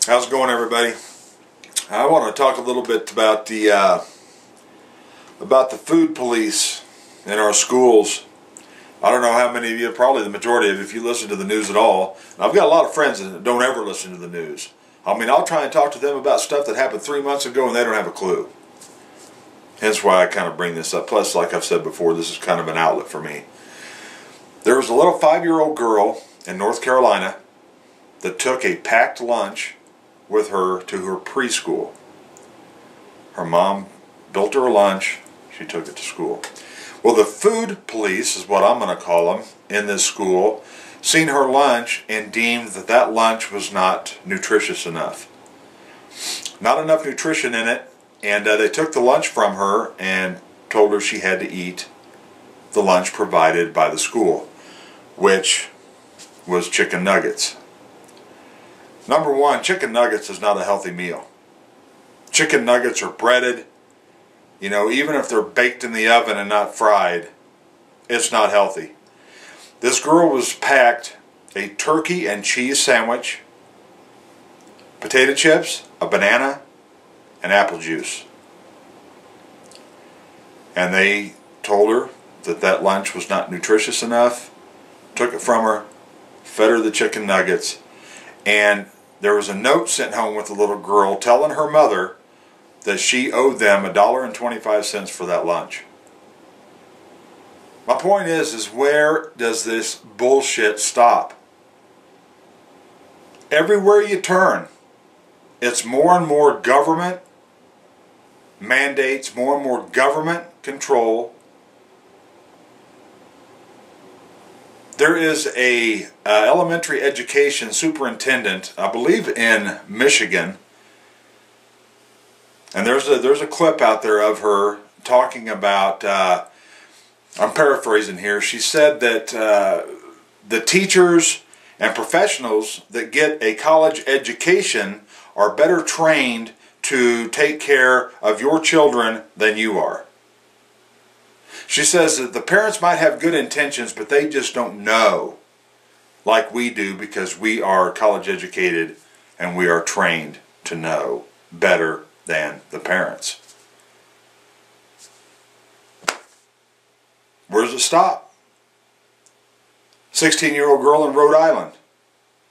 How's it going, everybody? I want to talk a little bit about the food police in our schools. I don't know how many of you, probably the majority of you, if you listen to the news at all. And I've got a lot of friends that don't ever listen to the news. I mean, I'll try and talk to them about stuff that happened 3 months ago and they don't have a clue. Hence why I kind of bring this up. Plus, like I've said before, this is kind of an outlet for me. There was a little 5-year-old girl in North Carolina that took a packed lunch with her to her preschool. Her mom built her a lunch. She took it to school. Well, the food police, is what I'm going to call them, in this school, seen her lunch and deemed that that lunch was not nutritious enough. Not enough nutrition in it, and they took the lunch from her and told her she had to eat the lunch provided by the school, which was chicken nuggets. Number one, chicken nuggets is not a healthy meal. Chicken nuggets are breaded. You know, even if they're baked in the oven and not fried, it's not healthy. This girl was packed a turkey and cheese sandwich, potato chips, a banana, and apple juice. And they told her that that lunch was not nutritious enough, took it from her, fed her the chicken nuggets, and there was a note sent home with the little girl telling her mother that she owed them $1.25 for that lunch. My point is where does this bullshit stop? Everywhere you turn, it's more and more government mandates, more and more government control. There is a elementary education superintendent, I believe in Michigan, and there's a clip out there of her talking about, I'm paraphrasing here, she said that the teachers and professionals that get a college education are better trained to take care of your children than you are. She says that the parents might have good intentions, but they just don't know like we do because we are college educated and we are trained to know better than the parents. Where does it stop? 16-year-old girl in Rhode Island.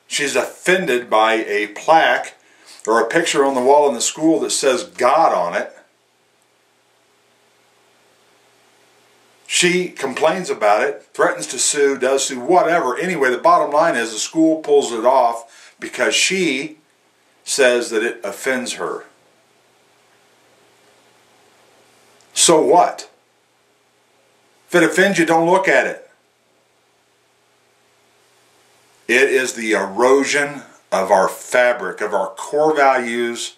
She's offended by a plaque or a picture on the wall in the school that says God on it. She complains about it, threatens to sue, does sue, whatever. Anyway, the bottom line is the school pulls it off because she says that it offends her. So what? If it offends you, don't look at it. It is the erosion of our fabric, of our core values,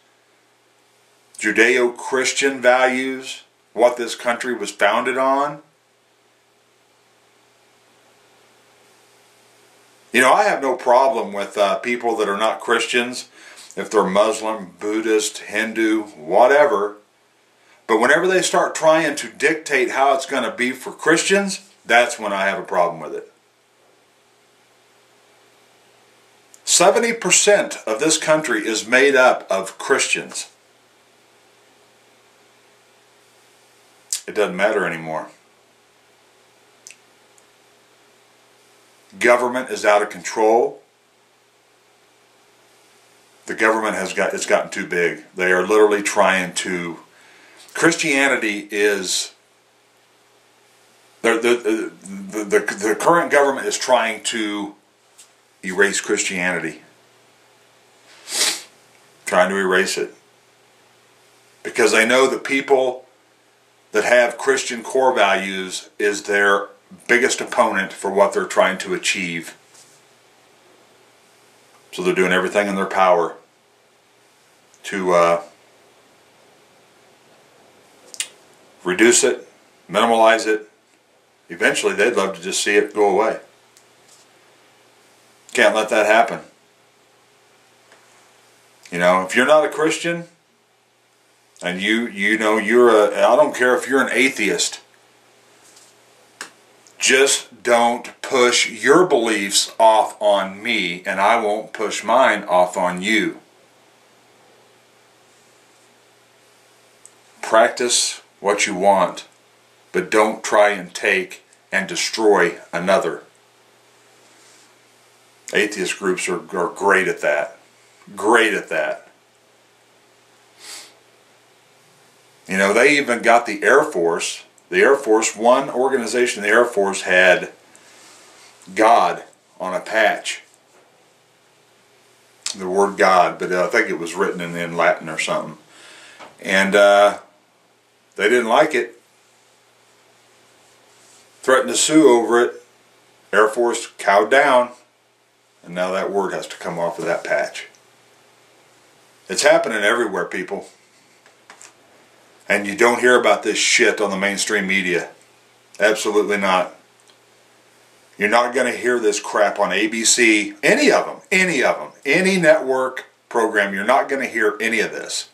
Judeo-Christian values, what this country was founded on. You know, I have no problem with people that are not Christians, if they're Muslim, Buddhist, Hindu, whatever. But whenever they start trying to dictate how it's going to be for Christians, that's when I have a problem with it. 70% of this country is made up of Christians. It doesn't matter anymore. Government is out of control. The government it's gotten too big. They are literally trying to. Christianity is. The current government is trying to erase Christianity. Trying to erase it. Because they know that people that have Christian core values is their biggest opponent for what they're trying to achieve. So they're doing everything in their power to reduce it, minimalize it. Eventually they'd love to just see it go away. Can't let that happen. You know, if you're not a Christian and you know I don't care if you're an atheist, just don't push your beliefs off on me and I won't push mine off on you. practice what you want, but don't try and take and destroy another. Atheist groups are great at that. Great at that. You know, they even got the Air Force. The Air Force, one organization in the Air Force had God on a patch. The word God, but I think it was written in Latin or something. And they didn't like it. Threatened to sue over it. Air Force cowed down. And now that word has to come off of that patch. It's happening everywhere, people. And you don't hear about this shit on the mainstream media. Absolutely not. You're not going to hear this crap on ABC, any of them, any network program. You're not going to hear any of this.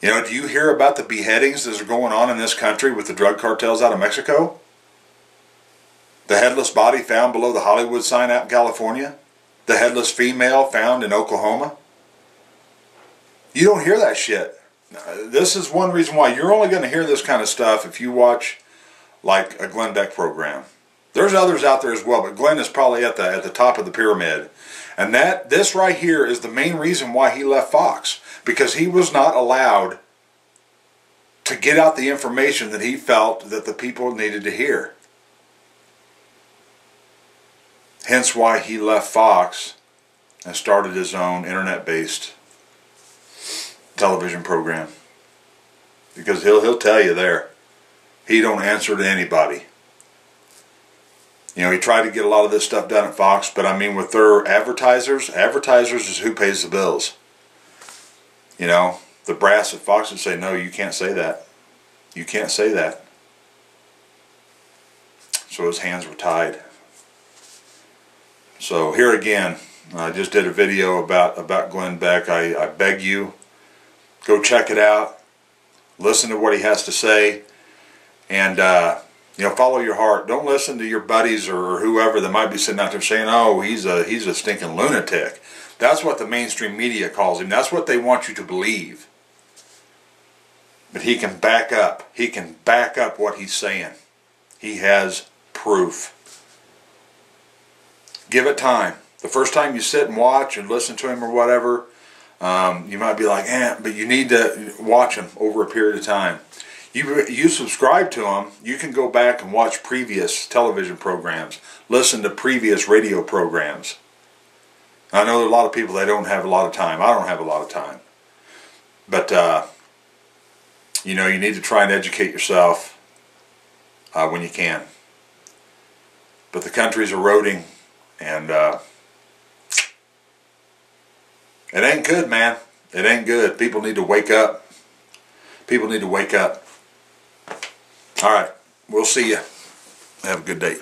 You know, do you hear about the beheadings that are going on in this country with the drug cartels out of Mexico? The headless body found below the Hollywood sign out in California? The headless female found in Oklahoma? You don't hear that shit. This is one reason why you're only going to hear this kind of stuff if you watch like a Glenn Beck program. There's others out there as well, but Glenn is probably at the top of the pyramid. And this right here is the main reason why he left Fox, because he was not allowed to get out the information that he felt that the people needed to hear. Hence why he left Fox and started his own internet-based television program. Because he'll tell you there, he don't answer to anybody. You know, he tried to get a lot of this stuff done at Fox, but I mean with their advertisers is who pays the bills. You know, the brass at Fox would say, no, you can't say that. You can't say that. So his hands were tied. So here again, I just did a video about Glenn Beck. I beg you, go check it out. Listen to what he has to say. And, you know, follow your heart. Don't listen to your buddies or whoever that might be sitting out there saying, oh, he's a stinking lunatic. That's what the mainstream media calls him. That's what they want you to believe. But he can back up. He can back up what he's saying. He has proof. Give it time. The first time you sit and watch and listen to him or whatever, you might be like, but you need to watch him over a period of time. You subscribe to him, you can go back and watch previous television programs, listen to previous radio programs. I know there are a lot of people that don't have a lot of time. I don't have a lot of time. But, you know, you need to try and educate yourself when you can. But the country's eroding, and it ain't good, man. It ain't good. People need to wake up. People need to wake up. All right. We'll see you. Have a good day.